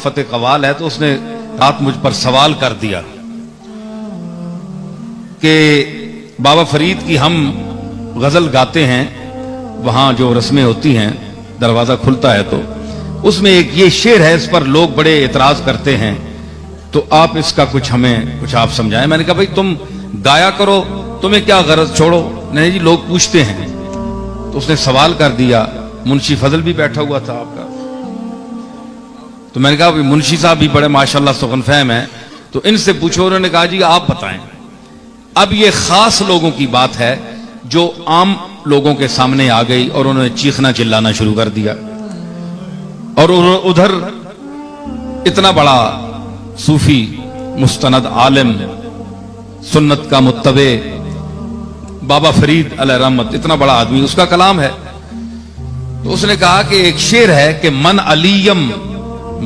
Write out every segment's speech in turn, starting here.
فتح قوال ہے تو اس نے رات مجھ پر سوال کر دیا کہ بابا فرید کی ہم غزل گاتے ہیں، وہاں جو رسمیں ہوتی ہیں دروازہ کھلتا ہے تو اس میں ایک یہ شعر ہے، اس پر لوگ بڑے اعتراض کرتے ہیں، تو آپ اس کا ہمیں کچھ آپ سمجھائیں۔ میں نے کہا بھائی تم گایا کرو، تمہیں کیا غرض، چھوڑو۔ نہیں جی لوگ پوچھتے ہیں۔ تو اس نے سوال کر دیا، منشی فضل بھی بیٹھا ہوا تھا آپ کا، تو میں نے کہا منشی صاحب بھی بڑے ماشاءاللہ سخن فہم ہیں، تو ان سے پوچھو۔ انہوں نے کہا جی آپ بتائیں۔ اب یہ خاص لوگوں کی بات ہے جو عام لوگوں کے سامنے آ گئی اور انہوں نے چیخنا چلانا شروع کر دیا، اور ادھر اتنا بڑا صوفی مستند عالم سنت کا متبع بابا فرید علیہ رحمت، اتنا بڑا آدمی، اس کا کلام ہے۔ تو اس نے کہا کہ ایک شعر ہے کہ من علیم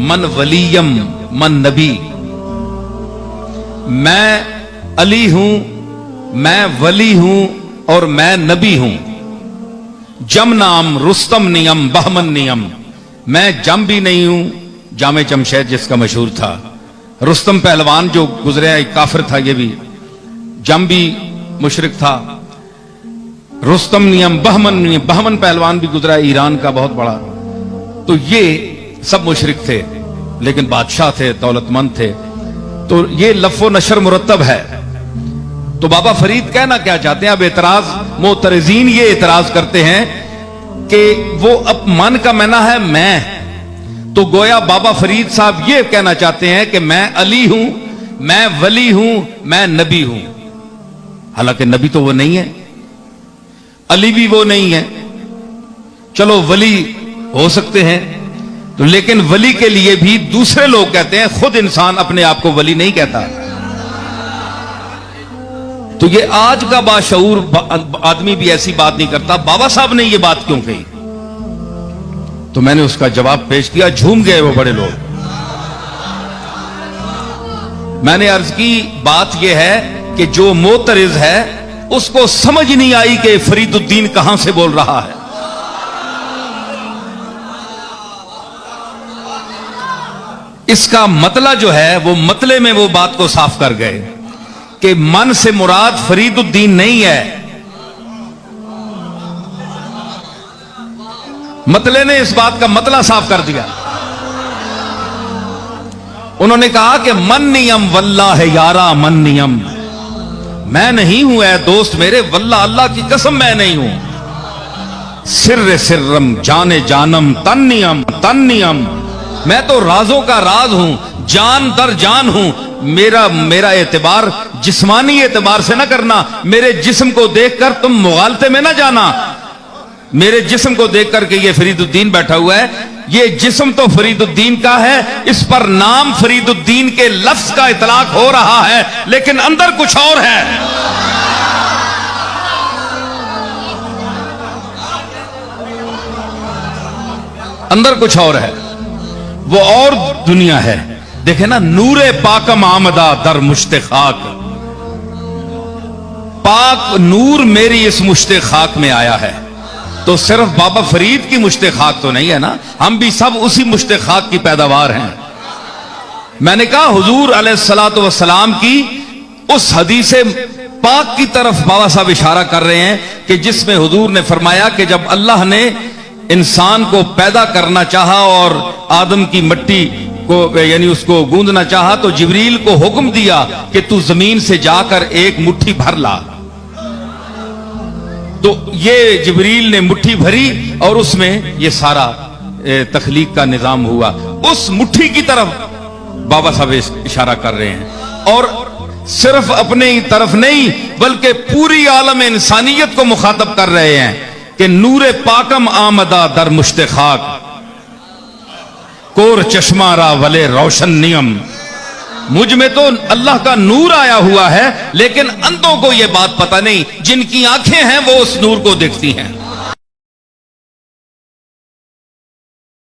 من ولیم من نبی، میں علی ہوں، میں ولی ہوں اور میں نبی ہوں، جم نام رستم نیم بہمن نیم، میں جم بھی نہیں ہوں، جام جمشید جس کا مشہور تھا، رستم پہلوان جو گزرے ایک کافر تھا، یہ بھی جم بھی مشرک تھا، رستم نیم بہمن نیم، بہمن پہلوان بھی گزرا ایران کا بہت بڑا، تو یہ سب مشرک تھے لیکن بادشاہ تھے، دولت مند تھے، تو یہ لف و نشر مرتب ہے۔ تو بابا فرید کہنا کیا چاہتے ہیں؟ اب اعتراض معترضین یہ اعتراض کرتے ہیں کہ وہ اب من کا معنی ہے میں، تو گویا بابا فرید صاحب یہ کہنا چاہتے ہیں کہ میں علی ہوں، میں ولی ہوں، میں نبی ہوں، حالانکہ نبی تو وہ نہیں ہے، علی بھی وہ نہیں ہے، چلو ولی ہو سکتے ہیں تو، لیکن ولی کے لیے بھی دوسرے لوگ کہتے ہیں، خود انسان اپنے آپ کو ولی نہیں کہتا۔ تو یہ آج کا باشعور آدمی بھی ایسی بات نہیں کرتا، بابا صاحب نے یہ بات کیوں کہی؟ تو میں نے اس کا جواب پیش کیا، جھوم گئے وہ بڑے لوگ۔ میں نے عرض کی بات یہ ہے کہ جو معترض ہے اس کو سمجھ نہیں آئی کہ فرید الدین کہاں سے بول رہا ہے۔ اس کا مطلب جو ہے وہ مطلع میں وہ بات کو صاف کر گئے کہ من سے مراد فرید الدین نہیں ہے، مطلع نے اس بات کا مطلب صاف کر دیا۔ انہوں نے کہا کہ من نیم واللہ یارا من نیم، میں نہیں ہوں اے دوست میرے، واللہ اللہ کی قسم میں نہیں ہوں، سر سرم جان جانم تن نیم تن نیم، میں تو رازوں کا راز ہوں، جان در جان ہوں، میرا اعتبار جسمانی اعتبار سے نہ کرنا، میرے جسم کو دیکھ کر تم مغالطے میں نہ جانا، میرے جسم کو دیکھ کر کہ یہ فرید الدین بیٹھا ہوا ہے، یہ جسم تو فرید الدین کا ہے، اس پر نام فرید الدین کے لفظ کا اطلاق ہو رہا ہے، لیکن اندر کچھ اور ہے۔ اندر کچھ اور ہے، وہ اور دنیا ہے۔ دیکھیں نا، نور پاکم آمدہ در مشت خاک، پاک نور میری اس مشت خاک میں آیا ہے، تو صرف بابا فرید کی مشت خاک تو نہیں ہے نا، ہم بھی سب اسی مشت خاک کی پیداوار ہیں۔ میں نے کہا حضور علیہ الصلوۃ والسلام کی اس حدیث پاک کی طرف بابا صاحب اشارہ کر رہے ہیں کہ جس میں حضور نے فرمایا کہ جب اللہ نے انسان کو پیدا کرنا چاہا اور آدم کی مٹی کو یعنی اس کو گوندنا چاہا تو جبریل کو حکم دیا کہ تو زمین سے جا کر ایک مٹھی بھر لا، تو یہ جبریل نے مٹھی بھری اور اس میں یہ سارا تخلیق کا نظام ہوا۔ اس مٹھی کی طرف بابا صاحب اشارہ کر رہے ہیں، اور صرف اپنے طرف نہیں بلکہ پوری عالم انسانیت کو مخاطب کر رہے ہیں کہ نور پاکم آمدہ در مشت خاک، کور چشمہ را ولے روشن نیم، مجھ میں تو اللہ کا نور آیا ہوا ہے، لیکن اندھوں کو یہ بات پتہ نہیں، جن کی آنکھیں ہیں وہ اس نور کو دیکھتی ہیں۔